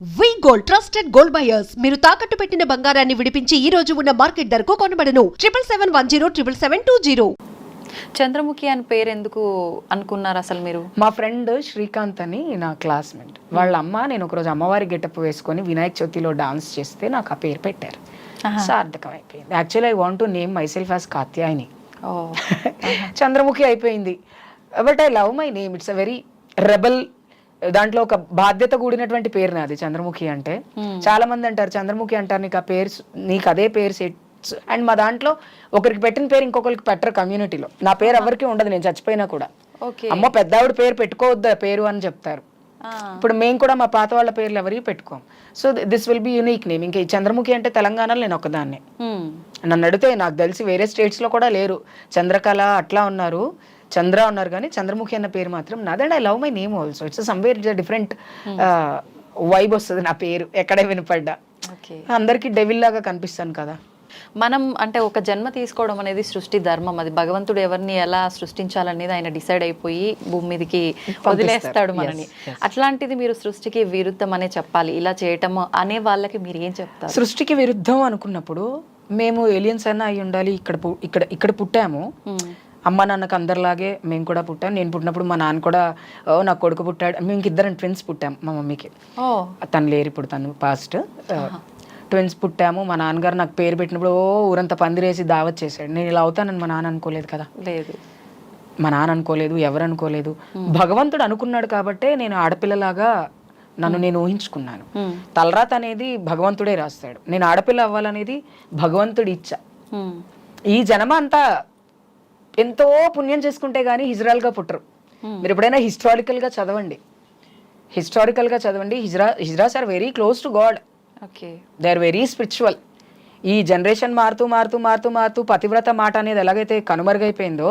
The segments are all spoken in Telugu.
వి గోల్డ్ ట్రస్టెడ్ గోల్డ్ బయర్స్ మీరు తాకట్టు పెట్టిన బంగారాన్ని విడిపించి ఈ రోజు ఉన్న మార్కెట్ ధరకు కొనబడను 7771077720. చంద్రముఖి అని పేరు ఎందుకు అనుకున్నారు అసలు మీరు? మా ఫ్రెండ్ శ్రీకాంత్ అని నా క్లాస్మేట్ వాళ్ళ అమ్మ నేను ఒకరోజు అమ్మవారి గెటప్ వేసుకొని వినాయక చవితిలో డాన్స్ చేస్తే నాకు ఆ పేరు పెట్టారు. సార్థకం అయిపోయింది. Actually I want to name myself as Katyayani. Chandramukhi అయిపోయింది. But I love my name. It's a very rebel, దాంట్లో ఒక బాధ్యత కూడినటువంటి పేరు నాది చంద్రముఖి అంటే. చాలా మంది అంటారు చంద్రముఖి అంటారు, నీకు ఆ పేరు, నీకు అదే పేరు సెట్స్. అండ్ మా దాంట్లో ఒకరికి పెట్టిన పేరు ఇంకొకరికి పెట్టరు కమ్యూనిటీలో. నా పేరు ఎవరికి ఉండదు, నేను చచ్చిపోయినా కూడా. అమ్మో పెద్దావిడ పేరు పెట్టుకోవద్దా పేరు అని చెప్తారు. ఇప్పుడు మేము కూడా మా పాత వాళ్ళ పేర్లు ఎవరికి పెట్టుకోం. So this will be unique name. ఇంకా ఈ చంద్రముఖి అంటే తెలంగాణలో నేను ఒకదాన్ని. నన్ను అడిగితే నాకు తెలిసి వేరే స్టేట్స్ లో కూడా లేరు. చంద్రకళ అట్లా ఉన్నారు, చంద్ర ఉన్నారు, కానీ చంద్రముఖి అన్న పేరు మాత్రం నాది. And I love my name also. It's somewhere it's different vibe వస్తుంది నా పేరు ఎక్కడే వినపడ్డా. అందరికి డెవిల్ లాగా కనిపిస్తాను కదా. మనం అంటే ఒక జన్మ తీసుకోవడం అనేది సృష్టి ధర్మం. అది భగవంతుడు ఎవరిని ఎలా సృష్టించాలనేది ఆయన డిసైడ్ అయిపోయి భూమి మీదకి వదిలేస్తాడు మనని. అట్లాంటిది మీరు సృష్టికి విరుద్ధం అనే చెప్పాలి, ఇలా చేయటం అనే వాళ్ళకి మీరు ఏం చెప్తారు? సృష్టికి విరుద్ధం అనుకున్నప్పుడు మేము ఏలియన్స్ అన్నా అయి ఉండాలి. ఇక్కడ పుట్టాము, అమ్మ నాన్నకు అందరిలాగే మేము కూడా పుట్టాం. నేను పుట్టినప్పుడు మా నాన్న కూడా నా కొడుకు పుట్టాడు. మేము ఇద్దరం ట్విన్స్ పుట్టాము. మా మమ్మీకి తను లేరు ఇప్పుడు, తను పాస్ట్. ట్విన్స్ పుట్టాము. మా నాన్నగారు నాకు పేరు పెట్టినప్పుడు ఊరంతా పందిరేసి దావత్ చేశాడు. నేను ఇలా అవుతానని మా నాన్న అనుకోలేదు కదా. లేదు, మా నాన్న అనుకోలేదు, ఎవరు అనుకోలేదు. భగవంతుడు అనుకున్నాడు కాబట్టే నేను ఆడపిల్లలాగా నన్ను నేను ఊహించుకున్నాను. తలరాత అనేది భగవంతుడే రాస్తాడు. నేను ఆడపిల్ల అవ్వాలనేది భగవంతుడి ఇచ్చ. ఈ జన్మ అంతా ఎంతో పుణ్యం చేసుకుంటే గానీ హిజ్రాల్గా పుట్టరు. మీరు ఎప్పుడైనా హిస్టారికల్గా చదవండి. Hijras are very close to God. They are very spiritual. ఈ జనరేషన్ మారుతూ పతివ్రత మాట అనేది ఎలాగైతే కనుమరుగైపోయిందో,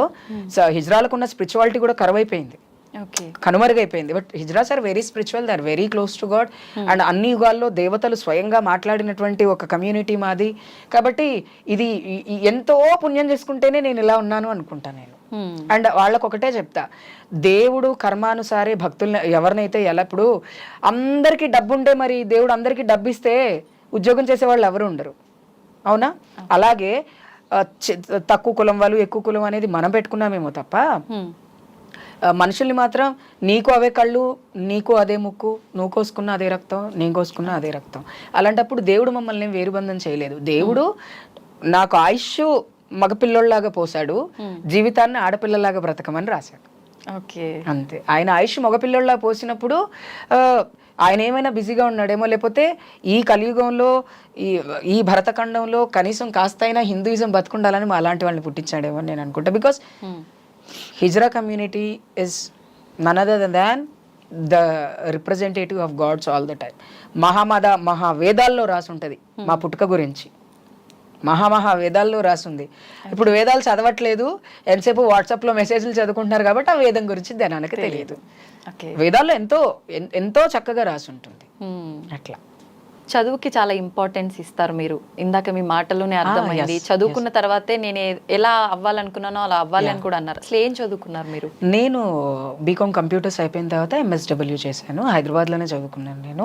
హిజ్రాలకు ఉన్న స్పిరిచువాలిటీ కూడా కరువైపోయింది, కనుమరుగైపోయింది. But hijras are very spiritual, they are very close to god. And అన్ని యుగాల్లో దేవతలు స్వయంగా మాట్లాడినటువంటి ఒక కమ్యూనిటీ మాది. కాబట్టి ఇది ఎంతో పుణ్యం చేసుకుంటేనే నేను ఇలా ఉన్నాను అనుకుంటా నేను. అండ్ వాళ్ళకు ఒకటే చెప్తా, దేవుడు కర్మానుసారే భక్తుల్ని ఎవరినైతే ఇప్పుడు అందరికీ డబ్బు ఉంటే మరి దేవుడు అందరికీ డబ్బు ఇస్తే ఉద్యోగం చేసేవాళ్ళు ఎవరు ఉండరు, అవునా? అలాగే తక్కువ కులం వాళ్ళు ఎక్కువ కులం అనేది మనం పెట్టుకున్నామేమో తప్ప మనుషుల్ని మాత్రం నీకు అవే కళ్ళు, నీకు అదే ముక్కు, నువ్వు కోసుకున్న అదే రక్తం, నేను కోసుకున్న అదే రక్తం. అలాంటప్పుడు దేవుడు మమ్మల్ని వేరుబంధం చేయలేదు. దేవుడు నాకు ఆయుష్ మగపిల్లోళ్ళలాగా పోసాడు, జీవితాన్ని ఆడపిల్లలాగా బ్రతకమని రాశాడు. అంతే. ఆయన ఆయుష్ మగపిల్లోళ్ళ పోసినప్పుడు ఆయన ఏమైనా బిజీగా ఉన్నాడేమో, లేకపోతే ఈ కలియుగంలో ఈ భరతఖండంలో కనీసం కాస్తైనా హిందూయిజం బతుకుండాలని మా అలాంటి వాళ్ళని పుట్టించాడేమో నేను అనుకుంటా. Because hijra community is none other than the representative of gods all the time. మహావేదాల్లో రాసి ఉంటుంది మా పుట్టుక గురించి. మహావేదాల్లో రాసింది. ఇప్పుడు వేదాలు చదవట్లేదు, ఎంతసేపు వాట్సాప్లో మెసేజ్లు చదువుకుంటున్నారు కాబట్టి ఆ వేదం గురించి జనానికి తెలియదు. వేదాల్లో ఎంతో చక్కగా రాసి ఉంటుంది. అట్లా చదువుకి చాలా ఇంపార్టెన్స్ ఇస్తారు మీరు. ఇందాక మీ మాటలోనే అర్థమైంది. చదువుకున్న తర్వాతే నేను ఎలా అవ్వాలనుకున్నానో అలా అవ్వాలి అని కూడా అన్నారు. అసలు ఏం చదువుకున్నారు మీరు? నేను బీకామ్ కంప్యూటర్స్ అయిపోయిన తర్వాత MSW చేశాను. హైదరాబాద్లోనే చదువుకున్నాను నేను.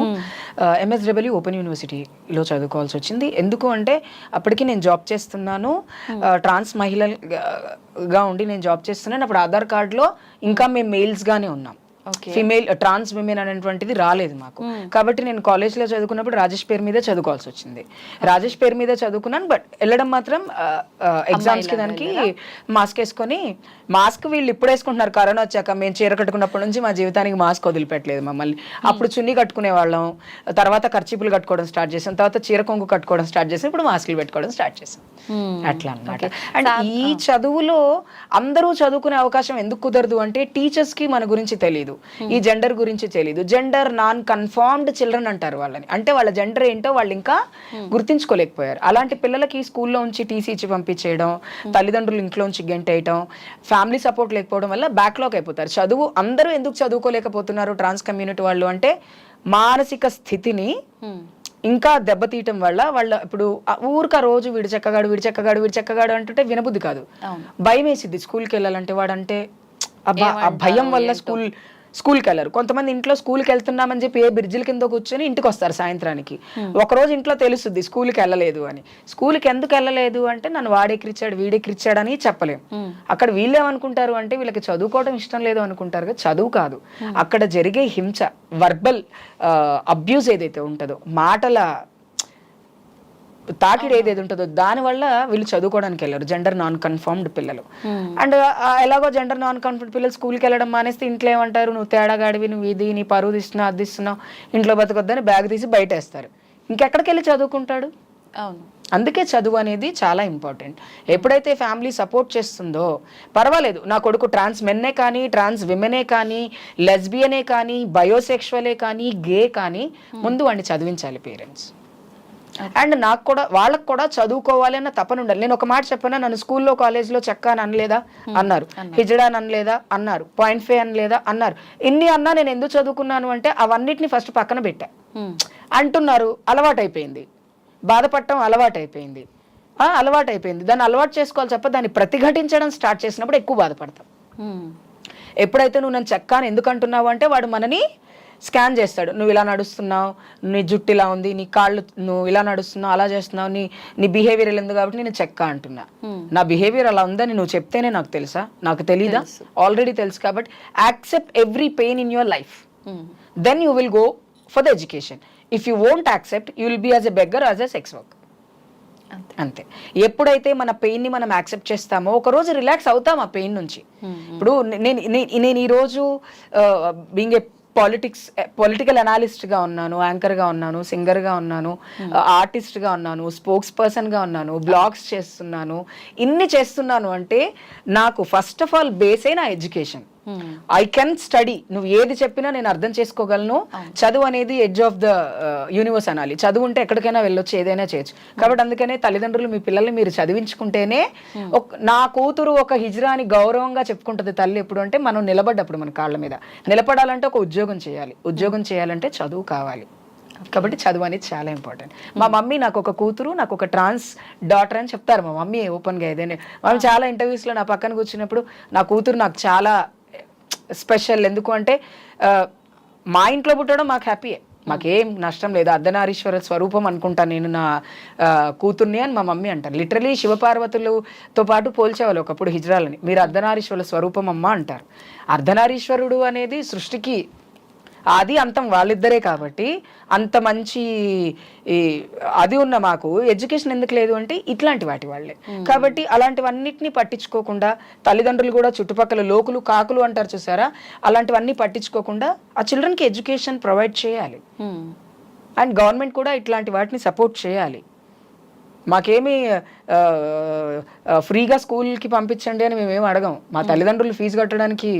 MSW ఓపెన్ యూనివర్సిటీలో చదువుకోవాల్సి వచ్చింది. ఎందుకు అంటే అప్పటికి నేను జాబ్ చేస్తున్నాను, ట్రాన్స్ మహిళగా ఉండి నేను జాబ్ చేస్తున్నాను. అప్పుడు ఆధార్ కార్డులో ఇంకా మేము మెయిల్స్గానే ఉన్నాం, ఫిమేల్ ట్రాన్స్ విమెన్ అనేటువంటిది రాలేదు మాకు. కాబట్టి నేను కాలేజ్లో చదువుకున్నప్పుడు రాజేష్ పేరు మీద చదువుకోవాల్సి వచ్చింది. రాజేష్ పేరు మీద చదువుకున్నాను. బట్ వెళ్ళడం మాత్రం ఎగ్జామ్స్కి దానికి మాస్క్ వేసుకొని, మాస్క్ వీళ్ళు ఇప్పుడు వేసుకుంటున్నారు కరోనా వచ్చాక. మేము చీర కట్టుకున్నప్పటి నుంచి మా జీవితానికి మాస్క్ వదిలిపెట్టలేదు మమ్మల్ని. అప్పుడు చున్నీ కట్టుకునే వాళ్ళం, తర్వాత కర్చీపులు కట్టుకోవడం స్టార్ట్ చేసాం, తర్వాత చీర కొంగు కట్టుకోవడం స్టార్ట్ చేసాం, ఇప్పుడు మాస్కులు పెట్టుకోవడం స్టార్ట్ చేసాం. అట్లా అన్నమాట. అండ్ ఈ చదువులో అందరూ చదువుకునే అవకాశం ఎందుకు కుదరదు అంటే టీచర్స్కి మన గురించి తెలియదు, ఈ జెండర్ గురించి తెలియదు. జెండర్ నాన్ కన్ఫర్మ్డ్ చిల్డ్రన్ అంటారు వాళ్ళని. అంటే వాళ్ళ జెండర్ ఏంటో వాళ్ళు ఇంకా గుర్తించుకోలేకపోయారు. అలాంటి పిల్లలకి స్కూల్లో ఉంచి టీసీ ఇచ్చి పంపించేయడం, తల్లిదండ్రులు ఇంట్లో ఉంచి గెంటేయడం, ఫ్యామిలీ సపోర్ట్ లేకపోవడం వల్ల బ్యాక్లాగ్ అయిపోతారు. చదువు అందరూ ఎందుకు చదువుకోలేకపోతున్నారు ట్రాన్స్ కమ్యూనిటీ వాళ్ళు అంటే మానసిక స్థితిని ఇంకా దెబ్బతీయటం వల్ల. వాళ్ళ ఇప్పుడు ఊరిక రోజు విడిచెక్కగాడు అంటుంటే వినబుద్ధి కాదు, భయం వేసిద్ది. స్కూల్కి వెళ్ళాలంటే వాడంటే ఆ భయం వల్ల స్కూల్కి వెళ్ళరు. కొంతమంది ఇంట్లో స్కూల్కి వెళ్తున్నామని చెప్పి ఏ బ్రిడ్జిల కింద కూర్చొని ఇంటికి వస్తారు సాయంత్రానికి. ఒకరోజు ఇంట్లో తెలుస్తుంది స్కూల్కి వెళ్ళలేదు అని. స్కూల్కి ఎందుకు వెళ్ళలేదు అంటే నన్ను వాడెక్కిరిచ్చాడు వీడెక్కిరిచ్చాడు అని చెప్పలేం. అక్కడ వీళ్ళు ఏమనుకుంటారు అంటే వీళ్ళకి చదువుకోవడం ఇష్టం లేదు అనుకుంటారు కదా. చదువు కాదు, అక్కడ జరిగే హింస, వర్బల్ అబ్యూజ్ ఏదైతే ఉంటుందో, మాటల తాకిడి ఏదైతే ఉంటుందో దానివల్ల వీళ్ళు చదువుకోవడానికి వెళ్ళారు, జెండర్ నాన్ కన్ఫర్మ్డ్ పిల్లలు. అండ్ ఎలాగో జెండర్ నాన్ కన్ఫర్మ్డ్ పిల్లలు స్కూల్కి వెళ్ళడం మానేస్తే ఇంట్లో ఏమంటారు, నువ్వు తేడాగాడివి, నువ్వు ఇది, నీ పరువు తీస్తున్నావు, అది ఇస్తున్నావు, ఇంట్లో బతకొద్దని బ్యాగ్ తీసి బయట వేస్తారు. ఇంకెక్కడికి వెళ్ళి చదువుకుంటాడు? అవును. అందుకే చదువు అనేది చాలా ఇంపార్టెంట్. ఎప్పుడైతే ఫ్యామిలీ సపోర్ట్ చేస్తుందో పర్వాలేదు, నా కొడుకు ట్రాన్స్ మెన్నే కానీ, ట్రాన్స్ విమెనే కానీ, లెస్బియనే కానీ, బయోసెక్షువలే కానీ, గే కానీ, ముందు వాడిని చదివించాలి పేరెంట్స్. అండ్ నాకు కూడా వాళ్ళకు కూడా చదువుకోవాలి అన్న తపన ఉండాలి. నేను ఒక మాట చెప్పాను, నన్ను స్కూల్లో కాలేజ్లో చెక్క అని అనలేదా అన్నారు, హిజడా అని అనలేదా అన్నారు, పాయింట్ ఫే అనలేదా అన్నారు. ఇన్ని అన్నా నేను ఎందుకు చదువుకున్నాను అంటే అవన్నిటిని ఫస్ట్ పక్కన పెట్టా అంటున్నారు. అలవాటైపోయింది, బాధపడటం అలవాటైపోయింది, అలవాటైపోయింది. దాన్ని అలవాటు చేసుకోవాలి తప్ప దాన్ని ప్రతిఘటించడం స్టార్ట్ చేసినప్పుడు ఎక్కువ బాధపడతాం. ఎప్పుడైతే నువ్వు నన్ను చెక్క అని ఎందుకు అంటున్నావు అంటే వాడు మనని స్కాన్ చేస్తాడు. నువ్వు ఇలా నడుస్తున్నావు, నీ జుట్టు ఇలా ఉంది, నీ కాళ్ళు, నువ్వు ఇలా నడుస్తున్నావు, అలా చేస్తున్నావు, నీ బిహేవియర్ ఇలా ఉంది కాబట్టి నేను చెక్క అంటున్నా. నా బిహేవియర్ అలా ఉందని నువ్వు చెప్తేనే నాకు తెలుసా? నాకు తెలీదా? ఆల్రెడీ తెలుసు. కాబట్టి accept every pain in your life, then you will go for the education. If you won't accept you will be as a beggar, as a sex work. అంతే. ఎప్పుడైతే మన పెయిన్ ని మనం యాక్సెప్ట్ చేస్తామో ఒకరోజు రిలాక్స్ అవుతాం ఆ పెయిన్ నుంచి. ఇప్పుడు నేను ఈరోజు బీయింగ్ ఏ పొలిటికల్ అనలిస్ట్గా ఉన్నాను, యాంకర్గా ఉన్నాను, సింగర్గా ఉన్నాను, ఆర్టిస్ట్గా ఉన్నాను, స్పోక్స్ పర్సన్గా ఉన్నాను, బ్లాగ్స్ చేస్తున్నాను. ఇన్ని చేస్తున్నాను అంటే నాకు ఫస్ట్ ఆఫ్ ఆల్ బేసే నా ఎడ్యుకేషన్. I can study. నువ్వు ఏది చెప్పినా నేను అర్థం చేసుకోగలను. చదువు అనేది ఎడ్జ్ ఆఫ్ ద యూనివర్స్ అనాలి. చదువు ఉంటే ఎక్కడికైనా వెళ్ళొచ్చు, ఏదైనా చేయొచ్చు. కాబట్టి అందుకనే తల్లిదండ్రులు మీ పిల్లల్ని మీరు చదివించుకుంటేనే, నా కూతురు ఒక హిజ్రా అని గౌరవంగా చెప్పుకుంటుంది తల్లి. ఎప్పుడు అంటే మనం నిలబడ్డప్పుడు, మన కాళ్ళ మీద నిలబడాలంటే ఒక ఉద్యోగం చేయాలి. ఉద్యోగం చేయాలంటే చదువు కావాలి. కాబట్టి చదువు అనేది చాలా ఇంపార్టెంట్. మా మమ్మీ నాకు ఒక కూతురు, నాకు ఒక ట్రాన్స్ డాటర్ అని చెప్తారు మా మమ్మీ ఓపెన్గా. ఏదైనా మమ్మీ చాలా ఇంటర్వ్యూస్లో నా పక్కన కూర్చున్నప్పుడు నా కూతురు నాకు చాలా స్పెషల్. ఎందుకు అంటే మా ఇంట్లో పుట్టడం మాకు హ్యాపీయే, మాకేం నష్టం లేదు. అర్ధనారీశ్వర స్వరూపం అనుకుంటా నేను నా కూతుర్ని అని మా మమ్మీ అంటారు. లిటరలీ శివపార్వతులతో పాటు పోల్చేవాళ్ళు ఒకప్పుడు హిజ్రాలని. మీరు అర్ధనారీశ్వరుల స్వరూపం అమ్మ అంటారు. అర్ధనారీశ్వరుడు అనేది సృష్టికి ఆది అంతం వాళ్ళిద్దరే. కాబట్టి అంత మంచి అది ఉన్న మాకు ఎడ్యుకేషన్ ఎందుకు లేదు అంటే ఇట్లాంటి వాటి వాళ్ళే. కాబట్టి అలాంటివన్నిటిని పట్టించుకోకుండా, తల్లిదండ్రులు కూడా చుట్టుపక్కల లోకులు కాకులు అంటారు చూసారా, అలాంటివన్నీ పట్టించుకోకుండా ఆ చిల్డ్రన్కి ఎడ్యుకేషన్ ప్రొవైడ్ చేయాలి. అండ్ గవర్నమెంట్ కూడా ఇట్లాంటి వాటిని సపోర్ట్ చేయాలి. మాకేమీ ఫ్రీగా స్కూల్కి పంపించండి అని మేమేం అడగం. మా తల్లిదండ్రులు ఫీజు కట్టడానికి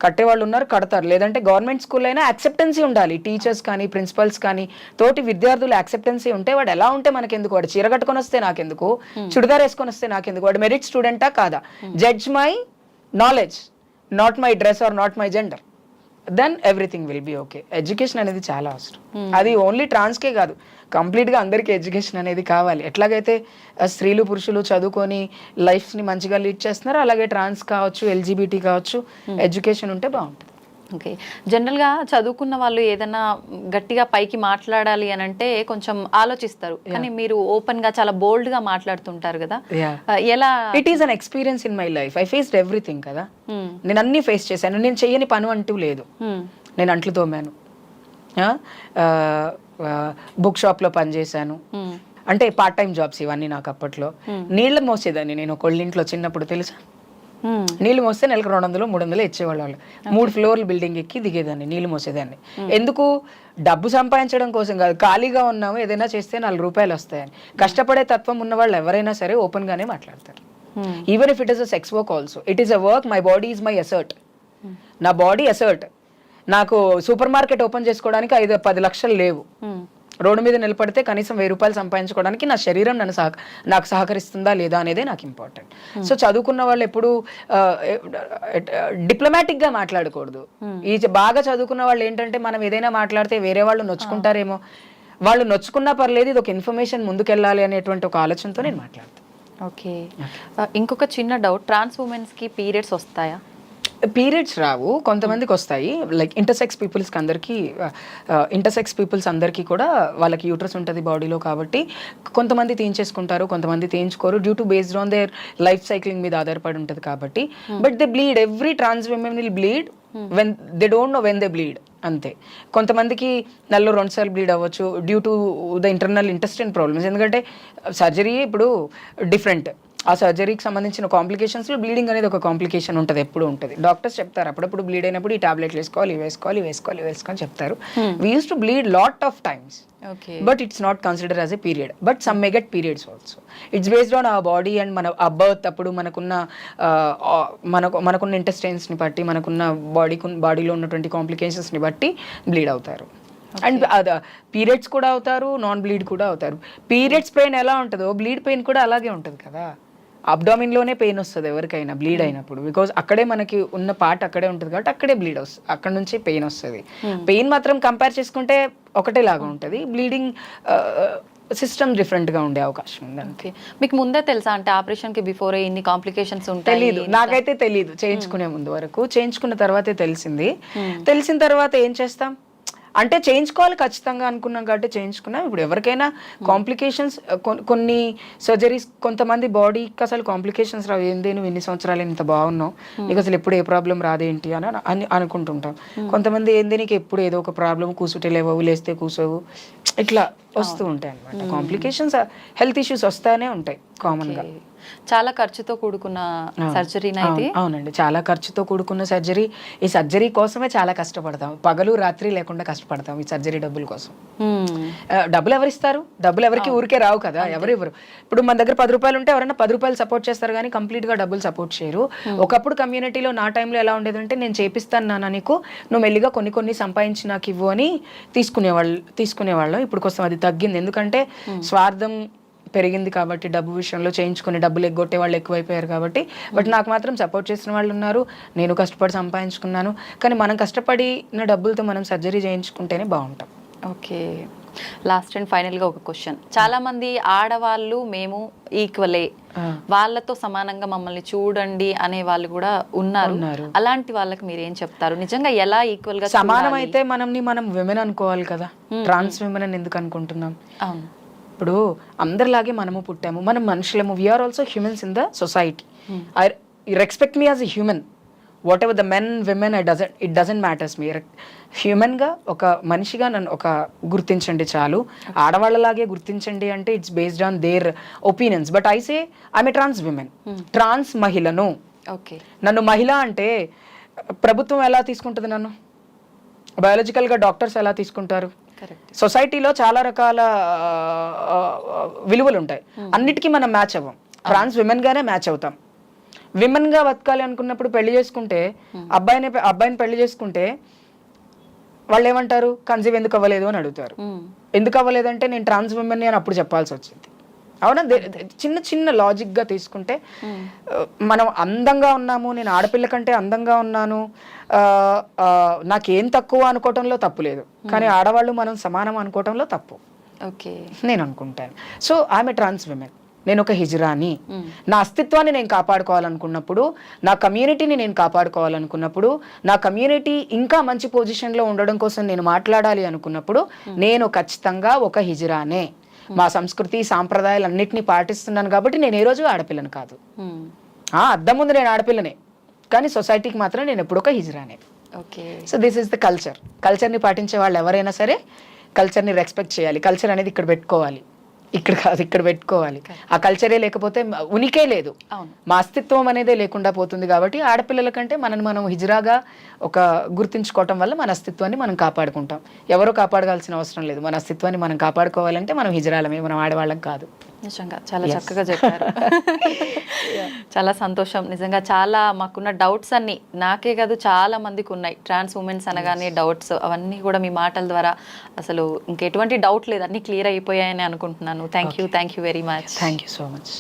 కట్టేవాళ్ళు ఉన్నారు, కడతారు. లేదంటే గవర్నమెంట్ స్కూల్ అయినా యాక్సెప్టెన్సీ ఉండాలి. టీచర్స్ కానీ, ప్రిన్సిపల్స్ కానీ, తోటి విద్యార్థులు యాక్సెప్టెన్సీ ఉంటే వాడు ఎలా ఉంటే మనకెందుకు, వాడు చీర కట్టుకొని వస్తే నాకెందుకు, చుడిదార్ వేసుకొని వస్తే నాకెందుకు, వాడు మెరిట్ స్టూడెంటా కాదా, judge my knowledge, not my dress or not my gender, then everything will be okay. Education అనేది చాలా అవసరం. అది ఓన్లీ ట్రాన్స్కే కాదు, కంప్లీట్గా అందరికీ ఎడ్యుకేషన్ అనేది కావాలి. ఎట్లాగైతే స్త్రీలు పురుషులు చదువుకొని లైఫ్ని మంచిగా లీడ్ చేస్తున్నారో అలాగే ట్రాన్స్ కావచ్చు, ఎల్జీబీటీ కావచ్చు, ఎడ్యుకేషన్ ఉంటే బాగుంటుంది. ఓకే. జనరల్గా చదువుకున్న వాళ్ళు ఏదైనా గట్టిగా పైకి మాట్లాడాలి అని అంటే కొంచెం ఆలోచిస్తారు, కానీ మీరు ఓపెన్గా చాలా బోల్డ్గా మాట్లాడుతుంటారు కదా, ఎలా? It is an experience in my life. I faced everything కదా. నేను అన్ని ఫేస్ చేశాను. నేను చెయ్యని పని అంటూ లేదు. నేను అంట్లు తోమాను, బుక్ షాప్లో పనిచేశాను, అంటే పార్ట్ టైం జాబ్స్ ఇవన్నీ. నాకు అప్పట్లో నీళ్ళు మోసేదాన్ని నేను కొళ్ళింట్లో చిన్నప్పుడు, తెలుసా? నీళ్ళు మోస్తే నెలకు 200 300 ఇచ్చేవాళ్ళు. 3 ఫ్లోర్లు బిల్డింగ్ ఎక్కి దిగేదాన్ని, నీళ్ళు మోసేదాన్ని. ఎందుకు? డబ్బు సంపాదించడం కోసం కాదు, ఖాళీగా ఉన్నాము ఏదైనా చేస్తే 4 రూపాయలు వస్తాయని. కష్టపడే తత్వం ఉన్న వాళ్ళు ఎవరైనా సరే ఓపెన్ గానే మాట్లాడతారు. Even if it is a sex work also, it is a work. My body is my asset. నా బాడీ అసర్ట్. నాకు సూపర్ మార్కెట్ ఓపెన్ చేసుకోవడానికి 5-10 లక్షలు లేవు. రోడ్డు మీద నిలబడితే కనీసం 1000 రూపాయలు సంపాదించుకోవడానికి నా శరీరం నాకు సహకరిస్తుందా లేదా అనేదే నాకు ఇంపార్టెంట్. సో చదువుకున్న వాళ్ళు ఎప్పుడు డిప్లొమాటిక్ గా మాట్లాడకూడదు. ఈ బాగా చదువుకున్న వాళ్ళు ఏంటంటే మనం ఏదైనా మాట్లాడితే వేరే వాళ్ళు నొచ్చుకుంటారేమో, వాళ్ళు నొచ్చుకున్నా పర్లేదు, ఇది ఒక ఇన్ఫర్మేషన్ ముందుకెళ్ళాలి అనేటువంటి ఒక ఆలోచనతో నేను మాట్లాడతాను. ఓకే. ఇంకొక చిన్న డౌట్, ట్రాన్స్ ఉమెన్స్ కి పీరియడ్స్ వస్తాయా? పీరియడ్స్ రావు, కొంతమందికి వస్తాయి. లైక్ ఇంటర్సెక్స్ పీపుల్స్ అందరికీ కూడా వాళ్ళకి యూట్రస్ ఉంటుంది బాడీలో, కాబట్టి కొంతమంది తీయించేసుకుంటారు, కొంతమంది తీయించుకోరు, due to based on their life cycling మీద ఆధారపడి ఉంటుంది కాబట్టి. But they bleed, every trans women will bleed when they don't know when they bleed, అంతే. కొంతమందికి నెలలో 2 సార్లు బ్లీడ్ అవ్వచ్చు due to the internal intestine problems. ఎందుకంటే సర్జరీ ఇప్పుడు డిఫరెంట్, ఆ సర్జరీకి సంబంధించిన కాంప్లికేషన్స్లో బ్లీడింగ్ అనేది ఒక కాంప్లికేషన్ ఉంటుంది, ఎప్పుడు ఉంటుంది. డాక్టర్స్ చెప్తారు అప్పుడప్పుడు బ్లీడ్ అయినప్పుడు ఈ టాబ్లెట్లు వేసుకోవాలి, వేసుకోవాలి చెప్తారు. We use to bleed lot of times, but it's not consider as a period. But some may get periods also. It's based on our body and మన ఆ బర్త్ అప్పుడు మనకున్న ఇంటెస్టైన్స్ని బట్టి, మనకున్న బాడీలో ఉన్నటువంటి కాంప్లికేషన్స్ని బట్టి బ్లీడ్ అవుతారు. అండ్ పీరియడ్స్ కూడా అవుతారు, నాన్ బ్లీడ్ కూడా అవుతారు. పీరియడ్స్ పెయిన్ ఎలా ఉంటుందో బ్లీడ్ పెయిన్ కూడా అలాగే ఉంటుంది కదా. అబ్డామిన్లోనే పెయిన్ వస్తుంది ఎవరికైనా బ్లీడ్ అయినప్పుడు, బికాజ్ అక్కడే మనకి ఉన్న పార్ట్ అక్కడే ఉంటుంది కాబట్టి అక్కడే బ్లీడ్ వస్తుంది, అక్కడ నుంచి పెయిన్ వస్తుంది. పెయిన్ మాత్రం కంపేర్ చేసుకుంటే ఒకటేలాగా ఉంటుంది, బ్లీడింగ్ సిస్టమ్ డిఫరెంట్గా ఉండే అవకాశం ఉంది. ఓకే, మీకు ముందే తెలుసా అంటే ఆపరేషన్కి బిఫోర్ ఇన్ని కాంప్లికేషన్స్ ఉంటాయి? తెలీదు, నాకైతే తెలీదు. చేయించుకునే ముందు వరకు, చేయించుకున్న తర్వాతే తెలిసింది. తెలిసిన తర్వాత ఏం చేస్తాం అంటే చేయించుకోవాలి ఖచ్చితంగా అనుకున్నాం కాబట్టి చేయించుకున్నాం. ఇప్పుడు ఎవరికైనా కాంప్లికేషన్స్, కొన్ని సర్జరీస్, కొంతమంది బాడీకి అసలు కాంప్లికేషన్స్ రావు, ఏంది నువ్వు ఇన్ని సంవత్సరాలు ఇంత బాగున్నావు, నీకు అసలు ఎప్పుడు ఏ ప్రాబ్లం రాదేంటి అని అనుకుంటుంటాం. కొంతమంది ఏంది నీకు ఎప్పుడు ఏదో ఒక ప్రాబ్లం, కూసుటే లేవవు, లేస్తే కూసోవు, ఇట్లా వస్తూ ఉంటాయి అన్నమాట. కాంప్లికేషన్స్, హెల్త్ ఇష్యూస్ వస్తానే ఉంటాయి కామన్గా. చాలా ఖర్చుతో కూడుకున్న సర్జరీ అయితే. అవునండి, చాలా ఖర్చుతో కూడుకున్న సర్జరీ. ఈ సర్జరీ కోసమే చాలా కష్టపడతాం, పగలు రాత్రి లేకుండా కష్టపడతాం ఈ సర్జరీ డబ్బుల కోసం. డబ్బులు ఎవరిస్తారు? డబ్బులు ఎవరికి ఊరికే రావు కదా, ఎవరు. ఇప్పుడు మన దగ్గర 10 రూపాయలు ఉంటే ఎవరైనా 10 రూపాయలు సపోర్ట్ చేస్తారు కానీ కంప్లీట్ గా డబ్బులు సపోర్ట్ చేయరు. ఒకప్పుడు కమ్యూనిటీలో నా టైంలో ఎలా ఉండేదంటే, నేను చేపిస్తాను నాన్న నీకు, నువ్వు మెల్లిగా కొన్ని సంపాదించి నాకు ఇవ్వు అని తీసుకునేవాళ్ళం. ఇప్పుడు కోసం అది తగ్గింది, ఎందుకంటే స్వార్థం పెరిగింది కాబట్టి, డబ్బు విషయంలో చేయించుకుని డబ్బులు ఎగ్గొట్టే వాళ్ళు ఎక్కువైపోయారు కాబట్టి. బట్ నాకు మాత్రం సపోర్ట్ చేసిన వాళ్ళు ఉన్నారు, నేను కష్టపడి సంపాదించుకున్నాను. కానీ మనం కష్టపడిన డబ్బులతో మనం సర్జరీ చేయించుకుంటేనే బాగుంటాం. ఓకే, లాస్ట్ అండ్ ఫైనల్గా ఒక క్వశ్చన్. చాలా మంది ఆడవాళ్ళు మేము ఈక్వలే, వాళ్ళతో సమానంగా మమ్మల్ని చూడండి అనే వాళ్ళు కూడా ఉన్నారు. అలాంటి వాళ్ళకి మీరు ఏం చెప్తారు? నిజంగా ఎలా ఈక్వల్ గా సమానం అయితే మనం విమెన్ అనుకోవాలి కదా, ట్రాన్స్ విమెన్ అని ఎందుకు అనుకుంటున్నాం? అవును, ఇప్పుడు అందరిలాగే మనము పుట్టాము, మనం మనుషులము. We are also humans in the society. I respect me as a human, whatever the men women, it doesn't matters me. హ్యూమన్గా ఒక మనిషిగా నన్ను గుర్తించండి చాలు. ఆడవాళ్ళలాగే గుర్తించండి అంటే it's based on their opinions. But I say I'm a trans women, trans మహిళను. ఓకే, నన్ను మహిళ అంటే ప్రభుత్వం ఎలా తీసుకుంటుంది, నన్ను బయాలజికల్గా డాక్టర్స్ ఎలా తీసుకుంటారు? సొసైటీలో చాలా రకాల విలువలు ఉంటాయి, అన్నిటికీ మనం మ్యాచ్ అవ్వం. ట్రాన్స్ విమెన్ గానే మ్యాచ్ అవుతాం. విమెన్ గా బతకాలి అనుకున్నప్పుడు పెళ్లి చేసుకుంటే, అబ్బాయిని పెళ్లి చేసుకుంటే వాళ్ళు ఏమంటారు, కన్సీవ్ ఎందుకు అవ్వలేదు అని అడుగుతారు. ఎందుకు అవ్వలేదంటే నేను ట్రాన్స్ విమెన్ అని అప్పుడు చెప్పాల్సి వచ్చింది. అవునా? చిన్న లాజిక్గా తీసుకుంటే, మనం అందంగా ఉన్నాము, నేను ఆడపిల్ల కంటే అందంగా ఉన్నాను, నాకేం తక్కువ అనుకోవటంలో తప్పు లేదు. కానీ ఆడవాళ్ళు మనం సమానం అనుకోవటంలో తప్పు నేను అనుకుంటాను. సో ఆమె ట్రాన్స్ విమెన్, నేను ఒక హిజ్రాని. నా అస్తిత్వాన్ని నేను కాపాడుకోవాలనుకున్నప్పుడు, నా కమ్యూనిటీని నేను కాపాడుకోవాలనుకున్నప్పుడు, నా కమ్యూనిటీ ఇంకా మంచి పొజిషన్లో ఉండడం కోసం నేను మాట్లాడాలి అనుకున్నప్పుడు, నేను ఖచ్చితంగా ఒక హిజ్రానే. మా సంస్కృతి సాంప్రదాయాలు అన్నిటినీ పాటిస్తున్నాను కాబట్టి నేను ఏ రోజు ఆడపిల్లను కాదు. అద్దం ముందు నేను ఆడపిల్లనే, కానీ సొసైటీకి మాత్రం నేను ఎప్పుడు ఒక హిజ్రానే. So this is the culture. కల్చర్ని పాటించే వాళ్ళు ఎవరైనా సరే కల్చర్ని రెస్పెక్ట్ చేయాలి. కల్చర్ అనేది ఇక్కడ పెట్టుకోవాలి, ఇక్కడ కాదు, ఇక్కడ పెట్టుకోవాలి. ఆ కల్చరే లేకపోతే ఉనికే లేదు, మా అస్తిత్వం అనేదే లేకుండా పోతుంది. కాబట్టి ఆడపిల్లల కంటే మనం హిజ్రాగా ఒక గుర్తించుకోవటం వల్ల మన అస్తిత్వాన్ని మనం కాపాడుకుంటాం. ఎవరో కాపాడగాల్సిన అవసరం లేదు. మన అస్తిత్వాన్ని మనం కాపాడుకోవాలంటే మనం హిజ్రాలమే, మనం ఆడవాళ్ళం కాదు. నిజంగా చాలా చక్కగా చెప్పారు. చాలా సంతోషం. నిజంగా చాలా మాకున్న డౌట్స్ అన్ని, నాకే కాదు చాలా మందికి ఉన్నాయి. ట్రాన్స్ ఉమెన్స్ అనగానే డౌట్స్ అవన్నీ కూడా మీ మాటల ద్వారా అసలు ఇంకెటువంటి డౌట్ లేదు, అన్ని క్లియర్ అయిపోయాయని అనుకుంటున్నాను. Thank you very much. Thank you so much.